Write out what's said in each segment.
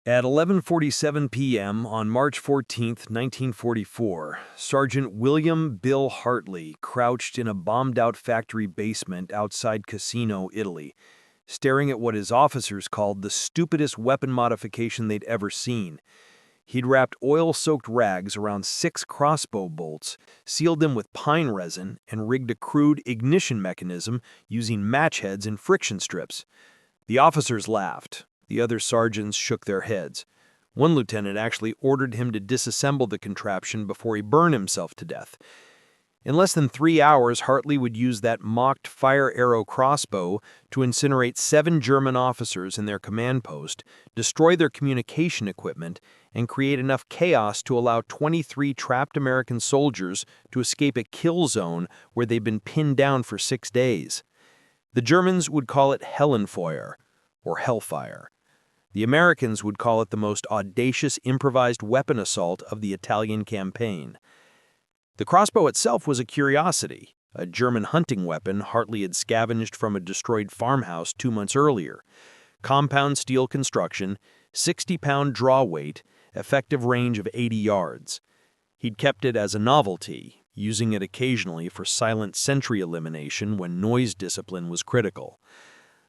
At 11:47 p.m. on March 14, 1944, Sergeant William Bill Hartley crouched in a bombed-out factory basement outside Cassino, Italy, staring at what his officers called the stupidest weapon modification they'd ever seen. He'd wrapped oil-soaked rags around 6 crossbow bolts, sealed them with pine resin, and rigged a crude ignition mechanism using match heads and friction strips. The officers laughed. The other sergeants shook their heads. One lieutenant actually ordered him to disassemble the contraption before he burned himself to death. In less than 3 hours, Hartley would use that mocked fire arrow crossbow to incinerate 7 German officers in their command post, destroy their communication equipment, and create enough chaos to allow 23 trapped American soldiers to escape a kill zone where they'd been pinned down for 6 days. The Germans would call it Hellenfeuer, or Hellfire. The Americans would call it the most audacious improvised weapon assault of the Italian campaign. The crossbow itself was a curiosity, a German hunting weapon Hartley had scavenged from a destroyed farmhouse 2 months earlier. Compound steel construction, 60-pound draw weight, effective range of 80 yards. He'd kept it as a novelty, using it occasionally for silent sentry elimination when noise discipline was critical.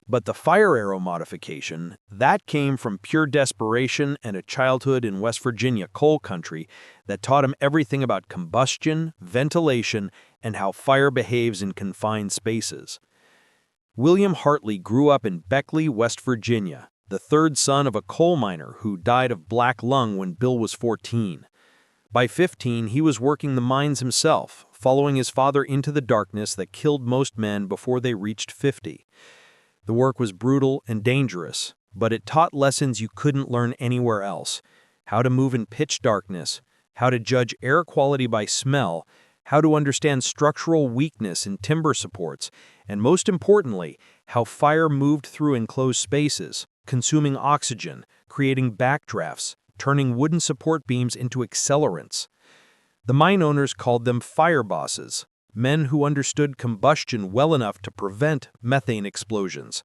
But the fire arrow modification, that came from pure desperation and a childhood in West Virginia coal country that taught him everything about combustion, ventilation, and how fire behaves in confined spaces. William Hartley grew up in Beckley, West Virginia, the third son of a coal miner who died of black lung when Bill was 14. By 15, he was working the mines himself, following his father into the darkness that killed most men before they reached 50. The work was brutal and dangerous, but it taught lessons you couldn't learn anywhere else: how to move in pitch darkness, how to judge air quality by smell, how to understand structural weakness in timber supports, and most importantly, how fire moved through enclosed spaces, consuming oxygen, creating backdrafts, turning wooden support beams into accelerants. The mine owners called them fire bosses, men who understood combustion well enough to prevent methane explosions.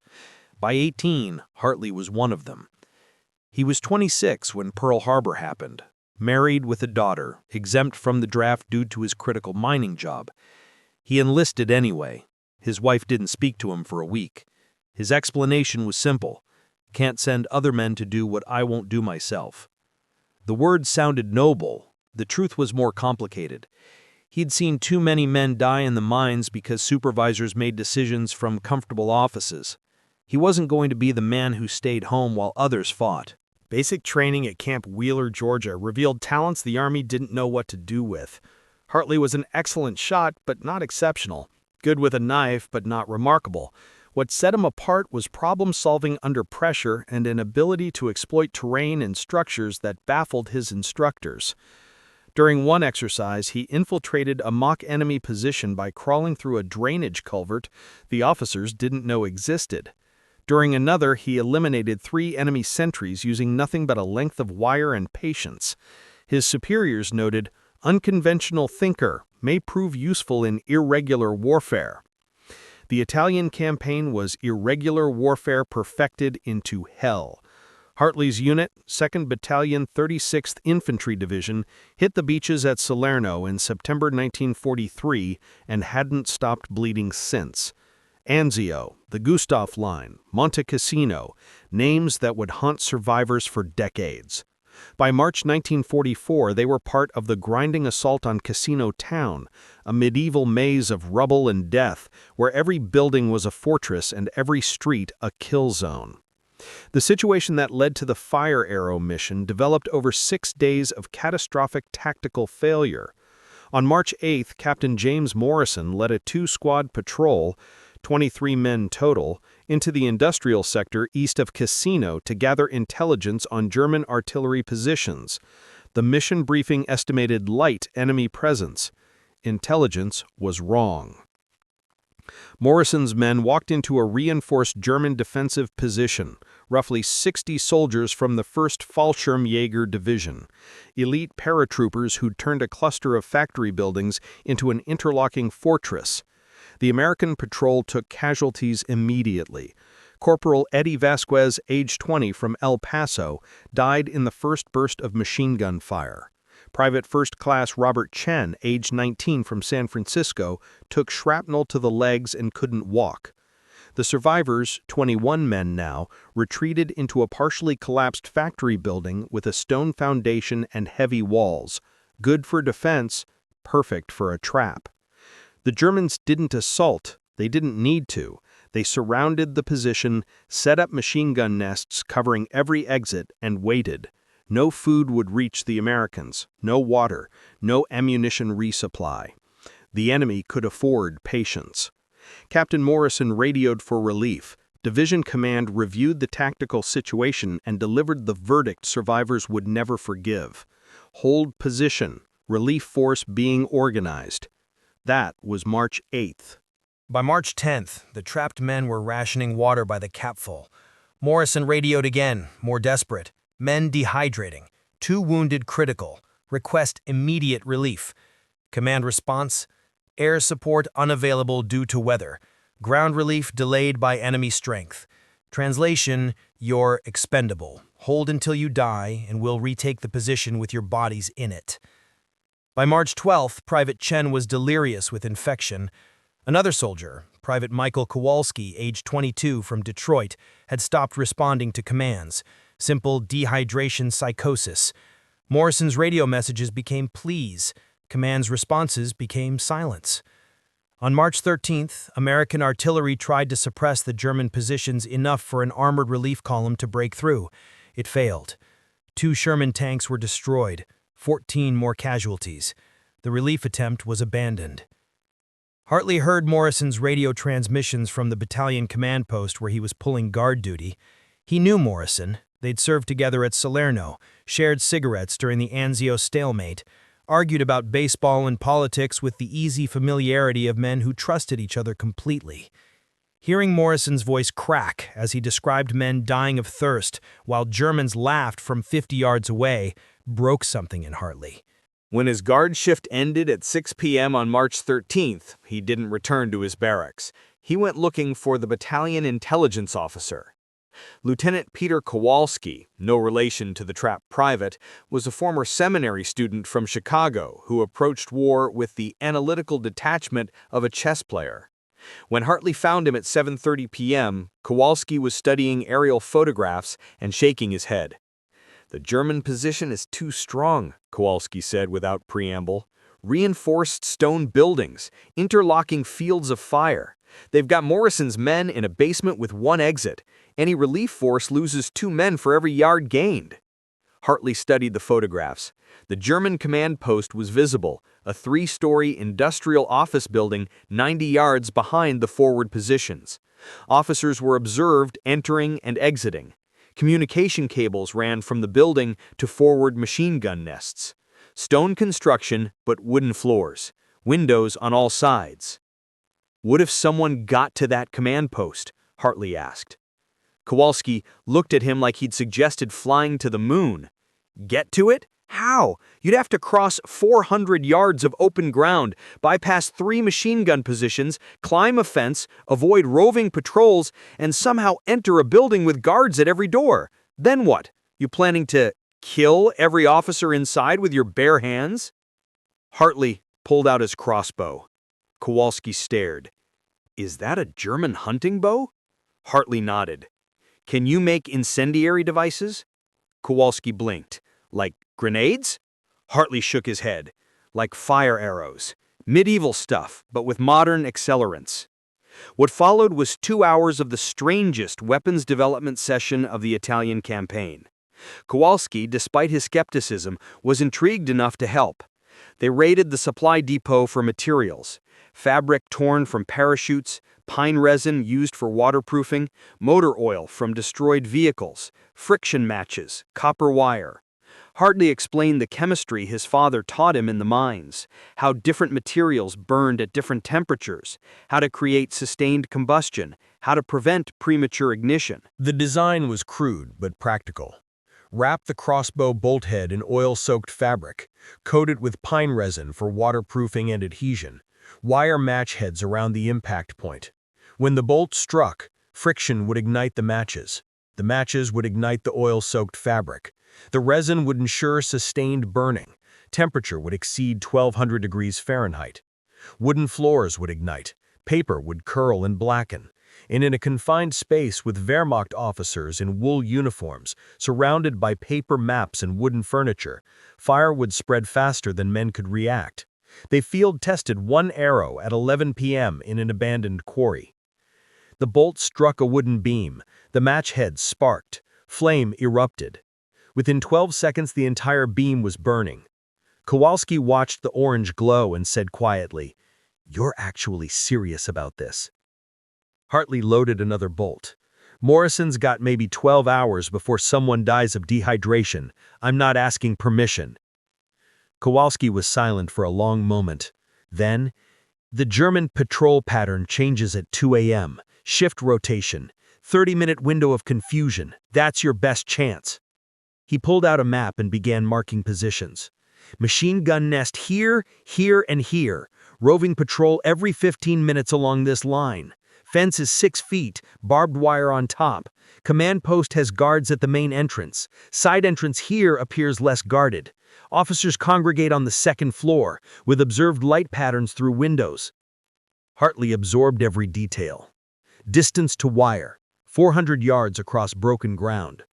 By 18, Hartley was one of them. He was 26 when Pearl Harbor happened, married with a daughter, exempt from the draft due to his critical mining job. He enlisted anyway. His wife didn't speak to him for a week. His explanation was simple: can't send other men to do what I won't do myself. The words sounded noble. The truth was more complicated. He'd seen too many men die in the mines because supervisors made decisions from comfortable offices. He wasn't going to be the man who stayed home while others fought. Basic training at Camp Wheeler, Georgia, revealed talents the Army didn't know what to do with. Hartley was an excellent shot, but not exceptional. Good with a knife, but not remarkable. What set him apart was problem-solving under pressure and an ability to exploit terrain and structures that baffled his instructors. During one exercise, he infiltrated a mock enemy position by crawling through a drainage culvert the officers didn't know existed. During another, he eliminated 3 enemy sentries using nothing but a length of wire and patience. His superiors noted, "Unconventional thinker, may prove useful in irregular warfare." The Italian campaign was irregular warfare perfected into hell. Hartley's unit, 2nd Battalion, 36th Infantry Division, hit the beaches at Salerno in September 1943 and hadn't stopped bleeding since. Anzio, the Gustav Line, Monte Cassino, names that would haunt survivors for decades. By March 1944, they were part of the grinding assault on Cassino Town, a medieval maze of rubble and death where every building was a fortress and every street a kill zone. The situation that led to the fire arrow mission developed over 6 days of catastrophic tactical failure. On March 8, Captain James Morrison led a 2-squad patrol, 23 men total, into the industrial sector east of Cassino to gather intelligence on German artillery positions. The mission briefing estimated light enemy presence. Intelligence was wrong. Morrison's men walked into a reinforced German defensive position, roughly 60 soldiers from the 1st Fallschirmjäger Division, elite paratroopers who'd turned a cluster of factory buildings into an interlocking fortress. The American patrol took casualties immediately. Corporal Eddie Vasquez, age 20, from El Paso, died in the first burst of machine gun fire. Private First Class Robert Chen, age 19, from San Francisco, took shrapnel to the legs and couldn't walk. The survivors, 21 men now, retreated into a partially collapsed factory building with a stone foundation and heavy walls. Good for defense, perfect for a trap. The Germans didn't assault. They didn't need to. They surrounded the position, set up machine gun nests covering every exit, and waited. No food would reach the Americans, no water, no ammunition resupply. The enemy could afford patience. Captain Morrison radioed for relief. Division Command reviewed the tactical situation and delivered the verdict survivors would never forgive. Hold position. Relief force being organized. That was March 8th. By March 10th, the trapped men were rationing water by the capful. Morrison radioed again, more desperate. Men dehydrating. 2 wounded critical. Request immediate relief. Command response: air support unavailable due to weather. Ground relief delayed by enemy strength. Translation: you're expendable. Hold until you die, and we'll retake the position with your bodies in it. By March 12th, Private Chen was delirious with infection. Another soldier, Private Michael Kowalski, age 22, from Detroit, had stopped responding to commands. Simple dehydration psychosis. Morrison's radio messages became pleas. Command's responses became silence. On March 13th, American artillery tried to suppress the German positions enough for an armored relief column to break through. It failed. 2 Sherman tanks were destroyed, 14 more casualties. The relief attempt was abandoned. Hartley heard Morrison's radio transmissions from the battalion command post where he was pulling guard duty. He knew Morrison. They'd served together at Salerno, shared cigarettes during the Anzio stalemate, argued about baseball and politics with the easy familiarity of men who trusted each other completely. Hearing Morrison's voice crack as he described men dying of thirst while Germans laughed from 50 yards away broke something in Hartley. When his guard shift ended at 6 p.m. on March 13th, he didn't return to his barracks. He went looking for the battalion intelligence officer. Lieutenant Peter Kowalski, no relation to the trapped private, was a former seminary student from Chicago who approached war with the analytical detachment of a chess player. When Hartley found him at 7:30 p.m., Kowalski was studying aerial photographs and shaking his head. "The German position is too strong," Kowalski said without preamble. "Reinforced stone buildings, interlocking fields of fire. They've got Morrison's men in a basement with 1 exit. Any relief force loses 2 men for every yard gained." Hartley studied the photographs. The German command post was visible, a 3-story industrial office building 90 yards behind the forward positions. Officers were observed entering and exiting. Communication cables ran from the building to forward machine gun nests. Stone construction, but wooden floors. Windows on all sides. "What if someone got to that command post?" Hartley asked. Kowalski looked at him like he'd suggested flying to the moon. "Get to it? How? You'd have to cross 400 yards of open ground, bypass 3 machine gun positions, climb a fence, avoid roving patrols, and somehow enter a building with guards at every door. Then what? You planning to kill every officer inside with your bare hands?" Hartley pulled out his crossbow. Kowalski stared. "Is that a German hunting bow?" Hartley nodded. "Can you make incendiary devices?" Kowalski blinked. "Like grenades?" Hartley shook his head. "Like fire arrows. Medieval stuff, but with modern accelerants." What followed was 2 hours of the strangest weapons development session of the Italian campaign. Kowalski, despite his skepticism, was intrigued enough to help. They raided the supply depot for materials. Fabric torn from parachutes, pine resin used for waterproofing, motor oil from destroyed vehicles, friction matches, copper wire. Hartley explained the chemistry his father taught him in the mines, how different materials burned at different temperatures, how to create sustained combustion, how to prevent premature ignition. The design was crude but practical. Wrap the crossbow bolt head in oil-soaked fabric, coat it with pine resin for waterproofing and adhesion, wire match heads around the impact point. When the bolt struck, Friction would ignite the matches. The matches would ignite the oil-soaked fabric. The resin would ensure sustained burning. Temperature would exceed 1200 degrees Fahrenheit. Wooden floors would ignite. Paper would curl and blacken. And in a confined space with Wehrmacht officers in wool uniforms, surrounded by paper maps and wooden furniture, fire would spread faster than men could react. They field-tested one arrow at 11 p.m. in an abandoned quarry. The bolt struck a wooden beam. The match head sparked. Flame erupted. Within 12 seconds, the entire beam was burning. Kowalski watched the orange glow and said quietly, "You're actually serious about this." Hartley loaded another bolt. "Morrison's got maybe 12 hours before someone dies of dehydration. I'm not asking permission." Kowalski was silent for a long moment. Then, "The German patrol pattern changes at 2 a.m. Shift rotation. 30-minute window of confusion. That's your best chance." He pulled out a map and began marking positions. Machine gun nest here, here, and here. Roving patrol every 15 minutes along this line. Fence is 6 feet, barbed wire on top. Command post has guards at the main entrance. Side entrance here appears less guarded. Officers congregate on the second floor, with observed light patterns through windows. Hartley absorbed every detail. Distance to wire, 400 yards across broken ground.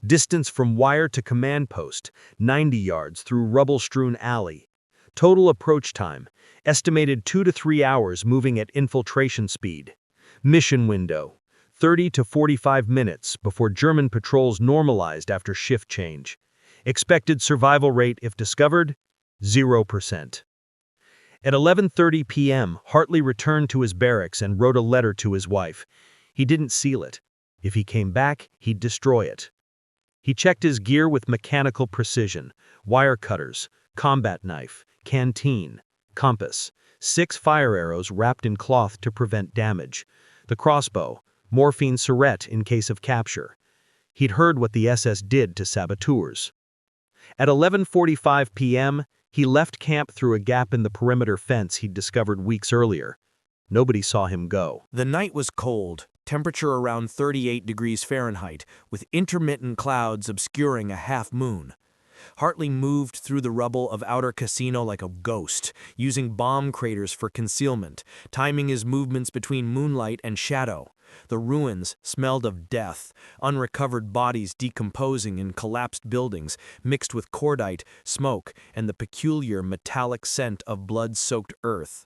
Distance from wire to command post, 90 yards through rubble-strewn alley. Total approach time, estimated 2 to 3 hours moving at infiltration speed. Mission window, 30 to 45 minutes before German patrols normalized after shift change. Expected survival rate if discovered, 0%. At 11:30 p.m., Hartley returned to his barracks and wrote a letter to his wife. He didn't seal it. If he came back, he'd destroy it. He checked his gear with mechanical precision: wire cutters, combat knife, canteen, compass, 6 fire arrows wrapped in cloth to prevent damage, the crossbow, morphine syrette in case of capture. He'd heard what the SS did to saboteurs. At 11:45 p.m., he left camp through a gap in the perimeter fence he'd discovered weeks earlier. Nobody saw him go. The night was cold, temperature around 38 degrees Fahrenheit, with intermittent clouds obscuring a half moon. Hartley moved through the rubble of outer casino like a ghost, using bomb craters for concealment, timing his movements between moonlight and shadow. The ruins smelled of death, unrecovered bodies decomposing in collapsed buildings, mixed with cordite, smoke, and the peculiar metallic scent of blood-soaked earth.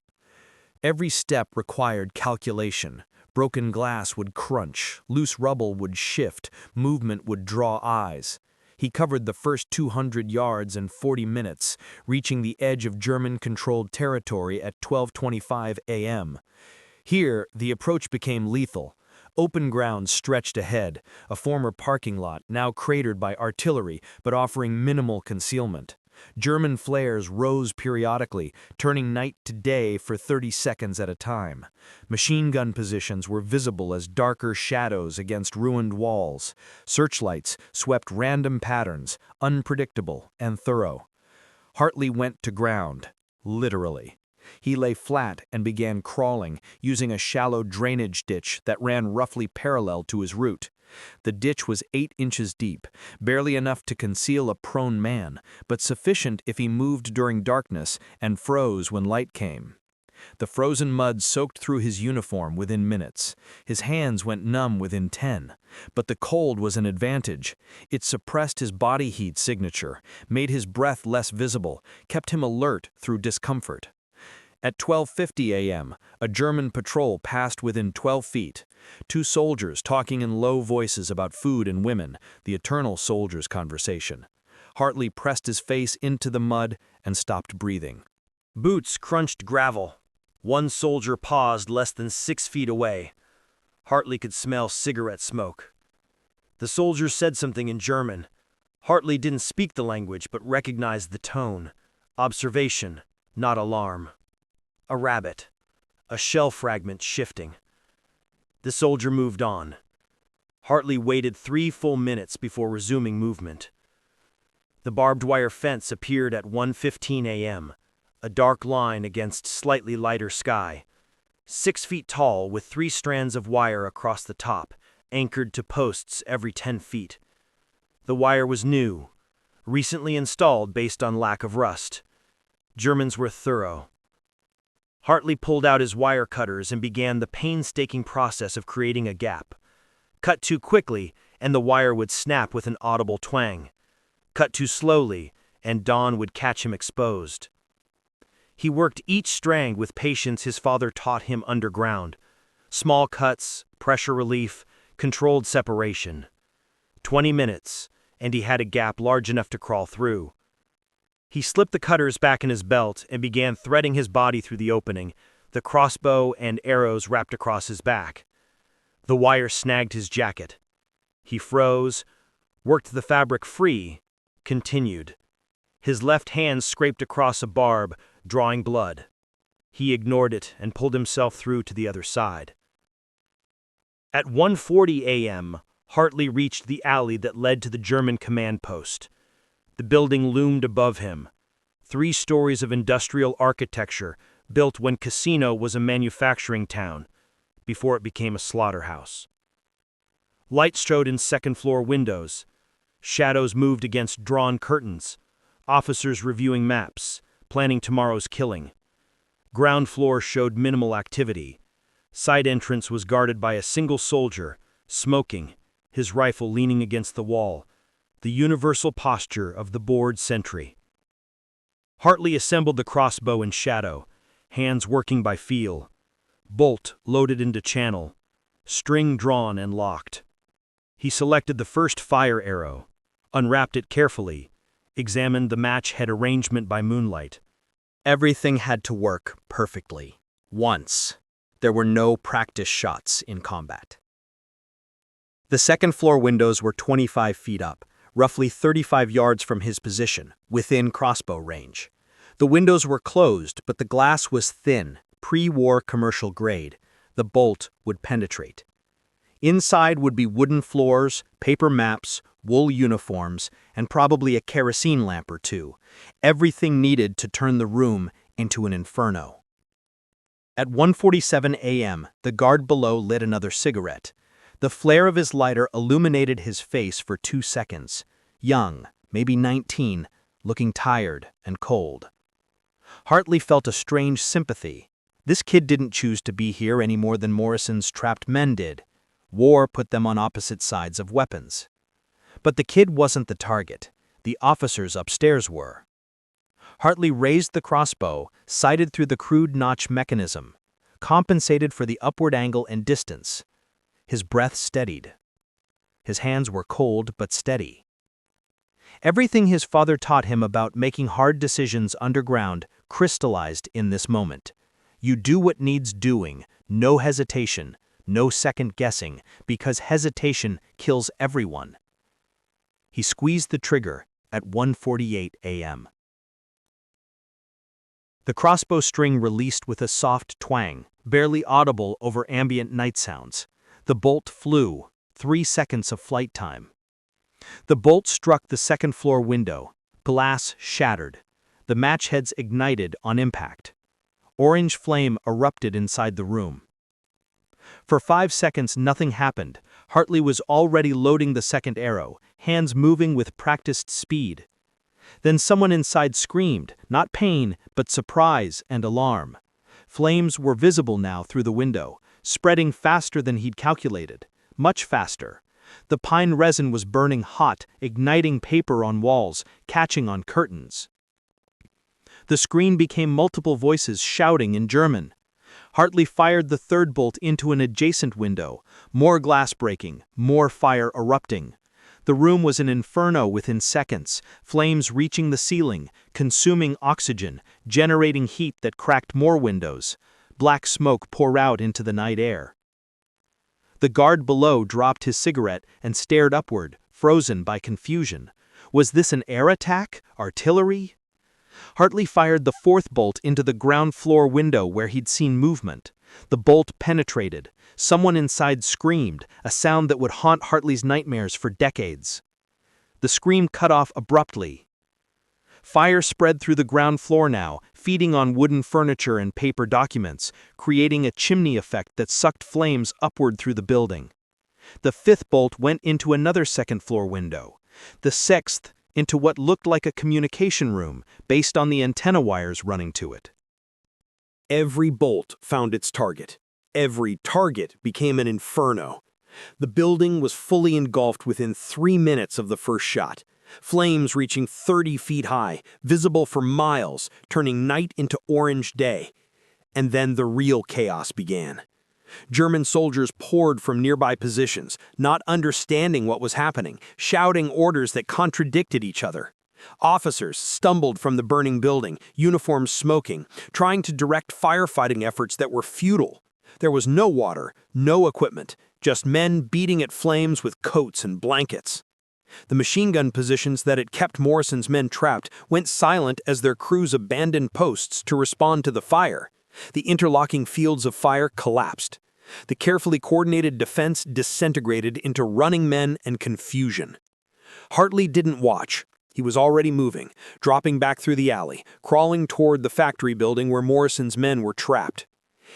Every step required calculation. Broken glass would crunch, loose rubble would shift, movement would draw eyes. He covered the first 200 yards in 40 minutes, reaching the edge of German-controlled territory at 12:25 a.m. Here, the approach became lethal. Open ground stretched ahead, a former parking lot now cratered by artillery but offering minimal concealment. German flares rose periodically, turning night to day for 30 seconds at a time. Machine gun positions were visible as darker shadows against ruined walls. Searchlights swept random patterns, unpredictable and thorough. Hartley went to ground, literally. He lay flat and began crawling, using a shallow drainage ditch that ran roughly parallel to his route. The ditch was 8 inches deep, barely enough to conceal a prone man, but sufficient if he moved during darkness and froze when light came. The frozen mud soaked through his uniform within minutes. His hands went numb within 10. But the cold was an advantage. It suppressed his body heat signature, made his breath less visible, kept him alert through discomfort. At 12:50 a.m., a German patrol passed within 12 feet. 2 soldiers talking in low voices about food and women, the eternal soldier's conversation. Hartley pressed his face into the mud and stopped breathing. Boots crunched gravel. One soldier paused less than 6 feet away. Hartley could smell cigarette smoke. The soldier said something in German. Hartley didn't speak the language but recognized the tone. Observation, not alarm. A rabbit. A shell fragment shifting. The soldier moved on. Hartley waited 3 full minutes before resuming movement. The barbed wire fence appeared at 1:15 a.m., a dark line against slightly lighter sky. 6 feet tall with 3 strands of wire across the top, anchored to posts every 10 feet. The wire was new, recently installed based on lack of rust. Germans were thorough. Hartley pulled out his wire cutters and began the painstaking process of creating a gap. Cut too quickly, and the wire would snap with an audible twang. Cut too slowly, and dawn would catch him exposed. He worked each strand with patience his father taught him underground. Small cuts, pressure relief, controlled separation. 20 minutes, and he had a gap large enough to crawl through. He slipped the cutters back in his belt and began threading his body through the opening, the crossbow and arrows wrapped across his back. The wire snagged his jacket. He froze, worked the fabric free, continued. His left hand scraped across a barb, drawing blood. He ignored it and pulled himself through to the other side. At 1:40 a.m., Hartley reached the alley that led to the German command post. The building loomed above him. 3 stories of industrial architecture built when Casino was a manufacturing town, before it became a slaughterhouse. Light strode in second-floor windows. Shadows moved against drawn curtains. Officers reviewing maps, planning tomorrow's killing. Ground floor showed minimal activity. Side entrance was guarded by a single soldier, smoking, his rifle leaning against the wall, the universal posture of the bored sentry. Hartley assembled the crossbow in shadow, hands working by feel. Bolt loaded into channel, string drawn and locked. He selected the first fire arrow, unwrapped it carefully, examined the match head arrangement by moonlight. Everything had to work perfectly. Once. There were no practice shots in combat. The second-floor windows were 25 feet up, roughly 35 yards from his position, within crossbow range. The windows were closed, but the glass was thin, pre-war commercial grade. The bolt would penetrate. Inside would be wooden floors, paper maps, wool uniforms, and probably a kerosene lamp or two. Everything needed to turn the room into an inferno. At 1:47 a.m., the guard below lit another cigarette. The flare of his lighter illuminated his face for 2 seconds. Young, maybe 19, looking tired and cold. Hartley felt a strange sympathy. This kid didn't choose to be here any more than Morrison's trapped men did. War put them on opposite sides of weapons. But the kid wasn't the target. The officers upstairs were. Hartley raised the crossbow, sighted through the crude notch mechanism, compensated for the upward angle and distance. His breath steadied. His hands were cold but steady. Everything his father taught him about making hard decisions underground crystallized in this moment. You do what needs doing, no hesitation, no second guessing, because hesitation kills everyone. He squeezed the trigger at 1:48 a.m. The crossbow string released with a soft twang, barely audible over ambient night sounds. The bolt flew, 3 seconds of flight time. The bolt struck the second-floor window. Glass shattered. The match heads ignited on impact. Orange flame erupted inside the room. For 5 seconds nothing happened. Hartley was already loading the second arrow, hands moving with practiced speed. Then someone inside screamed, not pain, but surprise and alarm. Flames were visible now through the window, spreading faster than he'd calculated, much faster. The pine resin was burning hot, igniting paper on walls, catching on curtains. The screen became multiple voices shouting in German. Hartley fired the third bolt into an adjacent window, more glass breaking, more fire erupting. The room was an inferno within seconds, flames reaching the ceiling, consuming oxygen, generating heat that cracked more windows. Black smoke poured out into the night air. The guard below dropped his cigarette and stared upward, frozen by confusion. Was this an air attack? Artillery? Hartley fired the fourth bolt into the ground floor window where he'd seen movement. The bolt penetrated. Someone inside screamed, a sound that would haunt Hartley's nightmares for decades. The scream cut off abruptly. Fire spread through the ground floor now, feeding on wooden furniture and paper documents, creating a chimney effect that sucked flames upward through the building. The fifth bolt went into another second-floor window. The sixth into what looked like a communication room, based on the antenna wires running to it. Every bolt found its target. Every target became an inferno. The building was fully engulfed within 3 minutes of the first shot. Flames reaching 30 feet high, visible for miles, turning night into orange day. And then the real chaos began. German soldiers poured from nearby positions, not understanding what was happening, shouting orders that contradicted each other. Officers stumbled from the burning building, uniforms smoking, trying to direct firefighting efforts that were futile. There was no water, no equipment, just men beating at flames with coats and blankets. The machine gun positions that had kept Morrison's men trapped went silent as their crews abandoned posts to respond to the fire. The interlocking fields of fire collapsed. The carefully coordinated defense disintegrated into running men and confusion. Hartley didn't watch. He was already moving, dropping back through the alley, crawling toward the factory building where Morrison's men were trapped.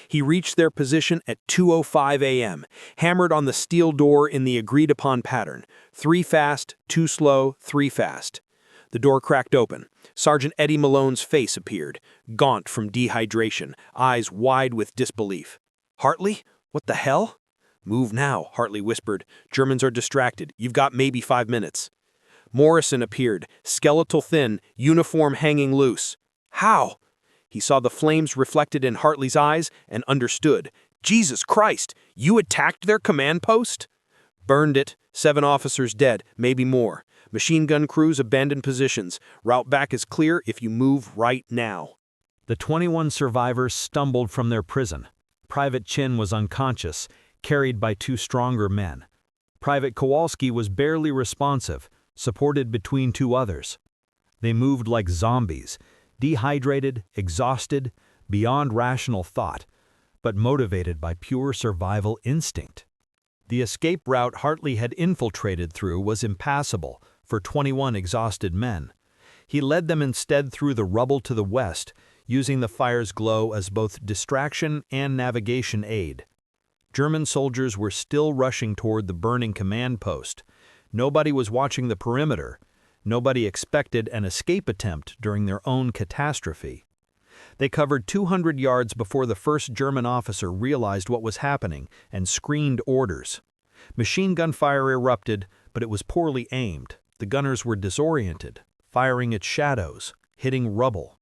He reached their position at 2:05 a.m., hammered on the steel door in the agreed-upon pattern. 3 fast, 2 slow, 3 fast. The door cracked open. Sergeant Eddie Malone's face appeared, gaunt from dehydration, eyes wide with disbelief. "Hartley? What the hell?" "Move now," Hartley whispered. "Germans are distracted. You've got maybe 5 minutes." Morrison appeared, skeletal thin, uniform hanging loose. "How?" He saw the flames reflected in Hartley's eyes and understood. "Jesus Christ! You attacked their command post?" "Burned it. 7 officers dead, maybe more. Machine gun crews abandoned positions. Route back is clear if you move right now." The 21 survivors stumbled from their prison. Private Chin was unconscious, carried by 2 stronger men. Private Kowalski was barely responsive, supported between 2 others. They moved like zombies, dehydrated, exhausted, beyond rational thought, but motivated by pure survival instinct. The escape route Hartley had infiltrated through was impassable for 21 exhausted men. He led them instead through the rubble to the west, using the fire's glow as both distraction and navigation aid. German soldiers were still rushing toward the burning command post. Nobody was watching the perimeter. Nobody expected an escape attempt during their own catastrophe. They covered 200 yards before the first German officer realized what was happening and screamed orders. Machine gun fire erupted, but it was poorly aimed. The gunners were disoriented, firing at shadows, hitting rubble.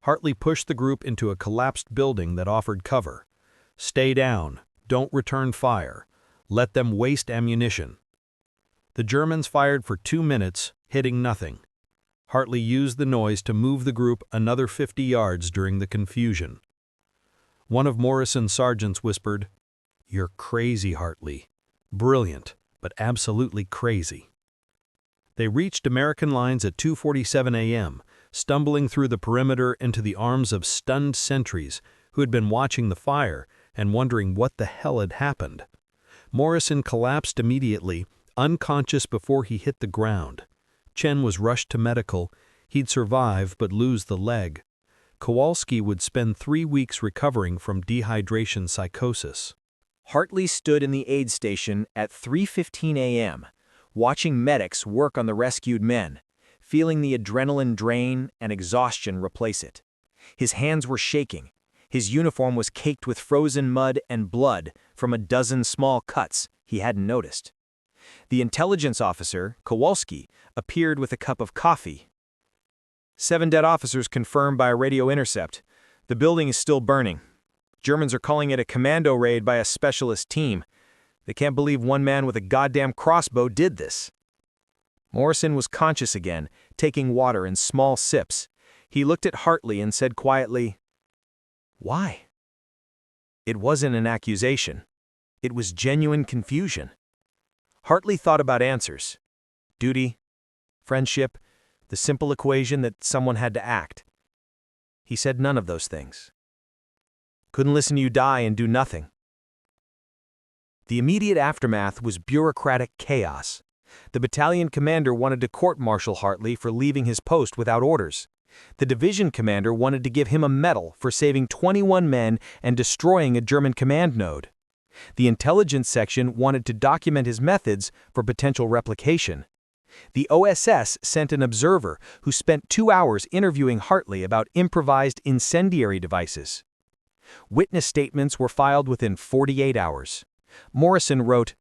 Hartley pushed the group into a collapsed building that offered cover. "Stay down. Don't return fire. Let them waste ammunition." The Germans fired for 2 minutes, hitting nothing. Hartley used the noise to move the group another 50 yards during the confusion. One of Morrison's sergeants whispered, "You're crazy, Hartley. Brilliant, but absolutely crazy." They reached American lines at 2:47 a.m., stumbling through the perimeter into the arms of stunned sentries who had been watching the fire and wondering what the hell had happened. Morrison collapsed immediately, unconscious before he hit the ground. Chen was rushed to medical. He'd survive but lose the leg. Kowalski would spend 3 weeks recovering from dehydration psychosis. Hartley stood in the aid station at 3:15 a.m., watching medics work on the rescued men, feeling the adrenaline drain and exhaustion replace it. His hands were shaking. His uniform was caked with frozen mud and blood from a dozen small cuts he hadn't noticed. The intelligence officer, Kowalski, appeared with a cup of coffee. 7 dead officers confirmed by a radio intercept. The building is still burning. Germans are calling it a commando raid by a specialist team. They can't believe one man with a goddamn crossbow did this. Morrison was conscious again, taking water in small sips. He looked at Hartley and said quietly, "Why?" It wasn't an accusation. It was genuine confusion. Hartley thought about answers. Duty, friendship, the simple equation that someone had to act. He said none of those things. Couldn't listen to you die and do nothing. The immediate aftermath was bureaucratic chaos. The battalion commander wanted to court-martial Hartley for leaving his post without orders. The division commander wanted to give him a medal for saving 21 men and destroying a German command node. The intelligence section wanted to document his methods for potential replication. The OSS sent an observer who spent 2 hours interviewing Hartley about improvised incendiary devices. Witness statements were filed within 48 hours. Morrison wrote,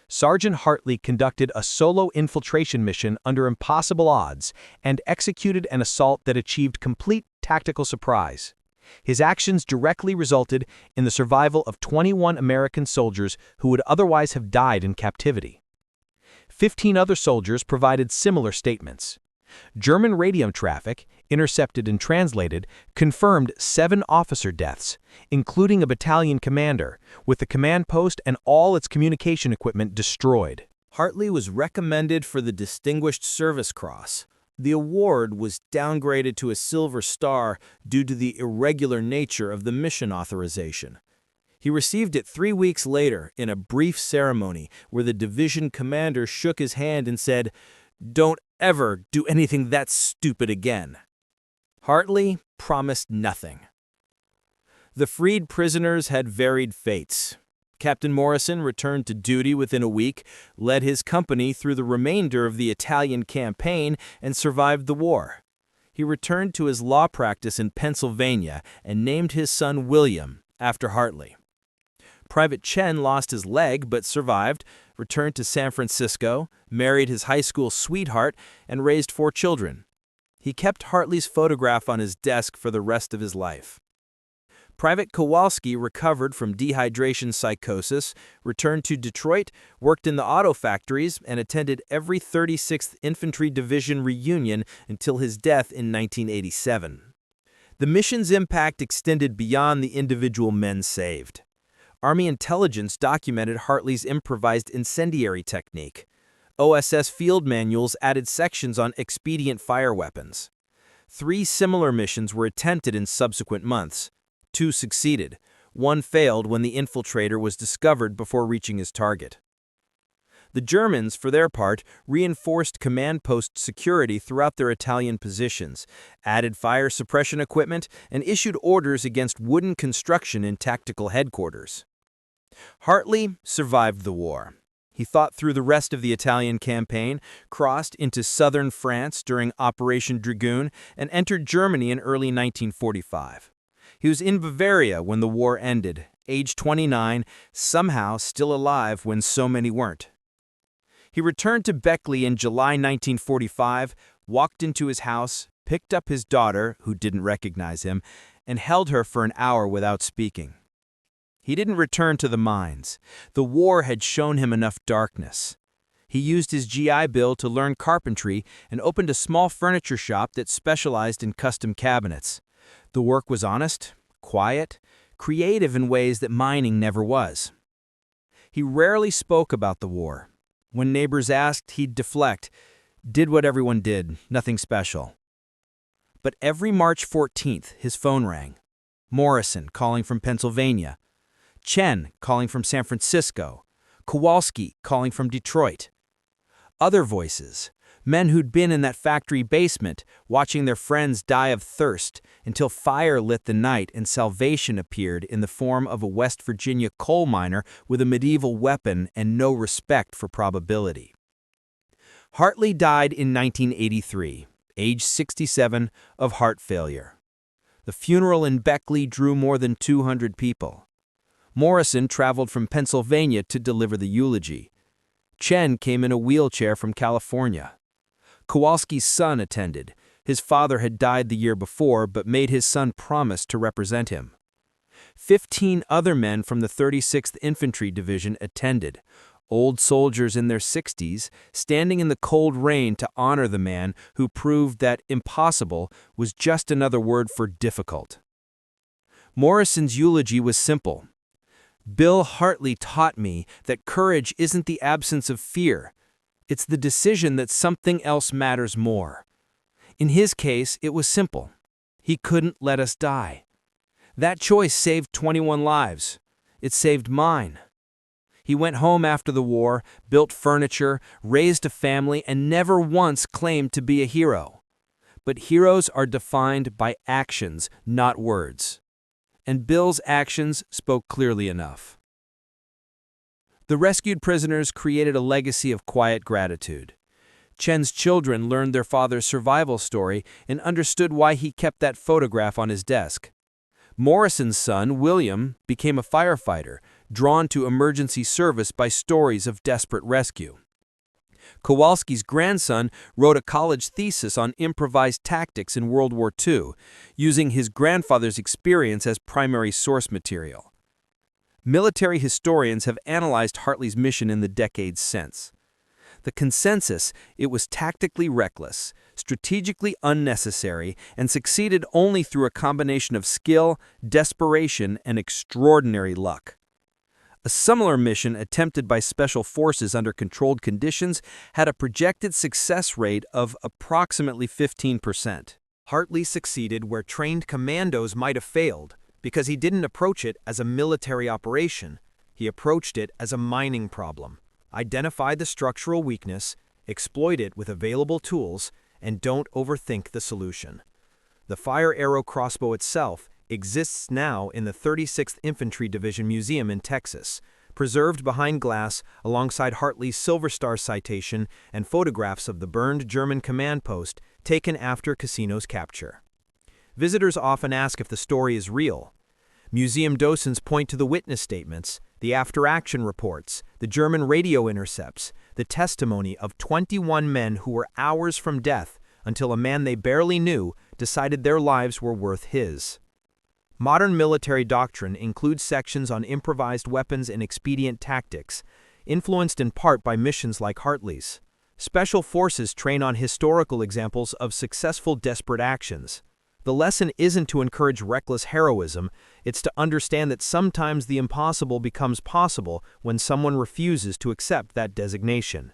"Sergeant Hartley conducted a solo infiltration mission under impossible odds and executed an assault that achieved complete tactical surprise. His actions directly resulted in the survival of 21 American soldiers who would otherwise have died in captivity." 15 other soldiers provided similar statements. German radio traffic, intercepted and translated, confirmed 7 officer deaths, including a battalion commander, with the command post and all its communication equipment destroyed. Hartley was recommended for the Distinguished Service Cross. The award was downgraded to a Silver Star due to the irregular nature of the mission authorization. He received it 3 weeks later in a brief ceremony where the division commander shook his hand and said, "Don't ever do anything that stupid again." Hartley promised nothing. The freed prisoners had varied fates. Captain Morrison returned to duty within a week, led his company through the remainder of the Italian campaign, and survived the war. He returned to his law practice in Pennsylvania and named his son William after Hartley. Private Chen lost his leg but survived, returned to San Francisco, married his high school sweetheart, and raised 4 children. He kept Hartley's photograph on his desk for the rest of his life. Private Kowalski recovered from dehydration psychosis, returned to Detroit, worked in the auto factories, and attended every 36th Infantry Division reunion until his death in 1987. The mission's impact extended beyond the individual men saved. Army intelligence documented Hartley's improvised incendiary technique. OSS field manuals added sections on expedient fire weapons. 3 similar missions were attempted in subsequent months. 2 succeeded. 1 failed when the infiltrator was discovered before reaching his target. The Germans, for their part, reinforced command post security throughout their Italian positions, added fire suppression equipment, and issued orders against wooden construction in tactical headquarters. Hartley survived the war. He fought through the rest of the Italian campaign, crossed into southern France during Operation Dragoon, and entered Germany in early 1945. He was in Bavaria when the war ended, age 29, somehow still alive when so many weren't. He returned to Beckley in July 1945, walked into his house, picked up his daughter, who didn't recognize him, and held her for an hour without speaking. He didn't return to the mines. The war had shown him enough darkness. He used his GI Bill to learn carpentry and opened a small furniture shop that specialized in custom cabinets. The work was honest, quiet, creative in ways that mining never was. He rarely spoke about the war. When neighbors asked, he'd deflect, did what everyone did, nothing special. But every March 14th, his phone rang. Morrison calling from Pennsylvania. Chen calling from San Francisco. Kowalski calling from Detroit. Other voices, men who'd been in that factory basement, watching their friends die of thirst until fire lit the night and salvation appeared in the form of a West Virginia coal miner with a medieval weapon and no respect for probability. Hartley died in 1983, age 67, of heart failure. The funeral in Beckley drew more than 200 people. Morrison traveled from Pennsylvania to deliver the eulogy. Chen came in a wheelchair from California. Kowalski's son attended. His father had died the year before, but made his son promise to represent him. 15 other men from the 36th Infantry Division attended, old soldiers in their 60s, standing in the cold rain to honor the man who proved that impossible was just another word for difficult. Morrison's eulogy was simple. Bill Hartley taught me that courage isn't the absence of fear. It's the decision that something else matters more. In his case, it was simple. He couldn't let us die. That choice saved 21 lives. It saved mine. He went home after the war, built furniture, raised a family, and never once claimed to be a hero. But heroes are defined by actions, not words. And Bill's actions spoke clearly enough. The rescued prisoners created a legacy of quiet gratitude. Chen's children learned their father's survival story and understood why he kept that photograph on his desk. Morrison's son, William, became a firefighter, drawn to emergency service by stories of desperate rescue. Kowalski's grandson wrote a college thesis on improvised tactics in World War II, using his grandfather's experience as primary source material. Military historians have analyzed Hartley's mission in the decades since. The consensus: it was tactically reckless, strategically unnecessary, and succeeded only through a combination of skill, desperation, and extraordinary luck. A similar mission attempted by special forces under controlled conditions had a projected success rate of approximately 15%. Hartley succeeded where trained commandos might have failed, because he didn't approach it as a military operation. He approached it as a mining problem. Identify the structural weakness, exploit it with available tools, and don't overthink the solution. The fire arrow crossbow itself exists now in the 36th Infantry Division Museum in Texas, preserved behind glass alongside Hartley's Silver Star citation and photographs of the burned German command post taken after Cassino's capture. Visitors often ask if the story is real. Museum docents point to the witness statements, the after-action reports, the German radio intercepts, the testimony of 21 men who were hours from death until a man they barely knew decided their lives were worth his. Modern military doctrine includes sections on improvised weapons and expedient tactics, influenced in part by missions like Hartley's. Special forces train on historical examples of successful desperate actions. The lesson isn't to encourage reckless heroism, it's to understand that sometimes the impossible becomes possible when someone refuses to accept that designation.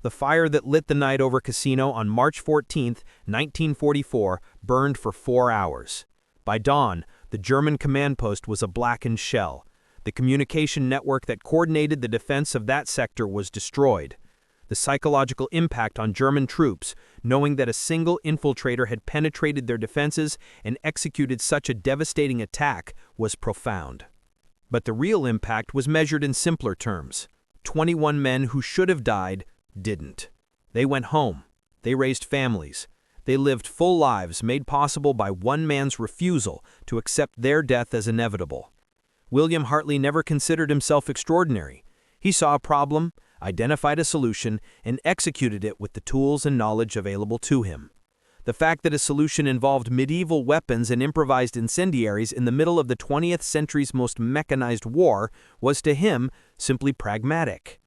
The fire that lit the night over Cassino on March 14, 1944, burned for 4 hours. By dawn, the German command post was a blackened shell. The communication network that coordinated the defense of that sector was destroyed. The psychological impact on German troops, knowing that a single infiltrator had penetrated their defenses and executed such a devastating attack, was profound. But the real impact was measured in simpler terms. 21 men who should have died didn't. They went home. They raised families. They lived full lives made possible by one man's refusal to accept their death as inevitable. William Hartley never considered himself extraordinary. He saw a problem, identified a solution, and executed it with the tools and knowledge available to him. The fact that a solution involved medieval weapons and improvised incendiaries in the middle of the 20th century's most mechanized war was to him simply pragmatic.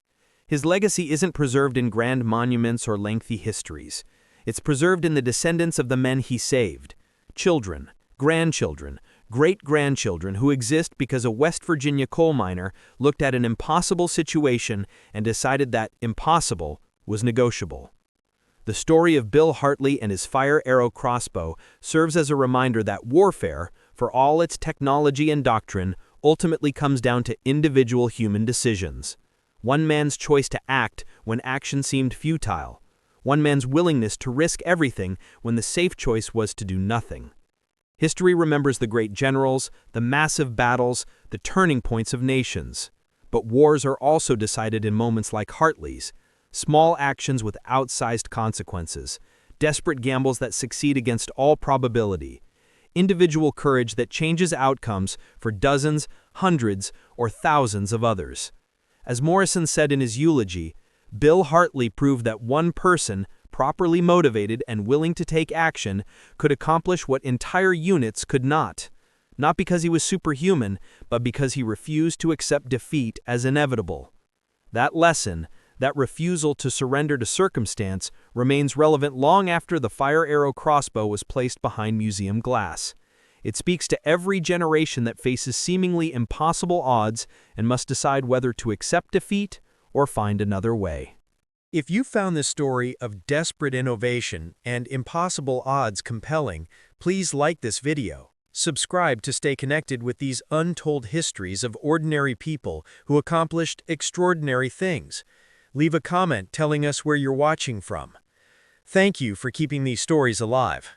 His legacy isn't preserved in grand monuments or lengthy histories. It's preserved in the descendants of the men he saved. Children, grandchildren, great-grandchildren who exist because a West Virginia coal miner looked at an impossible situation and decided that impossible was negotiable. The story of Bill Hartley and his fire arrow crossbow serves as a reminder that warfare, for all its technology and doctrine, ultimately comes down to individual human decisions. One man's choice to act when action seemed futile. One man's willingness to risk everything when the safe choice was to do nothing. History remembers the great generals, the massive battles, the turning points of nations. But wars are also decided in moments like Hartley's, small actions with outsized consequences, desperate gambles that succeed against all probability, individual courage that changes outcomes for dozens, hundreds, or thousands of others. As Morrison said in his eulogy, Bill Hartley proved that one person, properly motivated and willing to take action, could accomplish what entire units could not because he was superhuman, but because he refused to accept defeat as inevitable. That lesson, that refusal to surrender to circumstance, remains relevant long after the fire arrow crossbow was placed behind museum glass. It speaks to every generation that faces seemingly impossible odds and must decide whether to accept defeat or find another way. If you found this story of desperate innovation and impossible odds compelling, please like this video. Subscribe to stay connected with these untold histories of ordinary people who accomplished extraordinary things. Leave a comment telling us where you're watching from. Thank you for keeping these stories alive.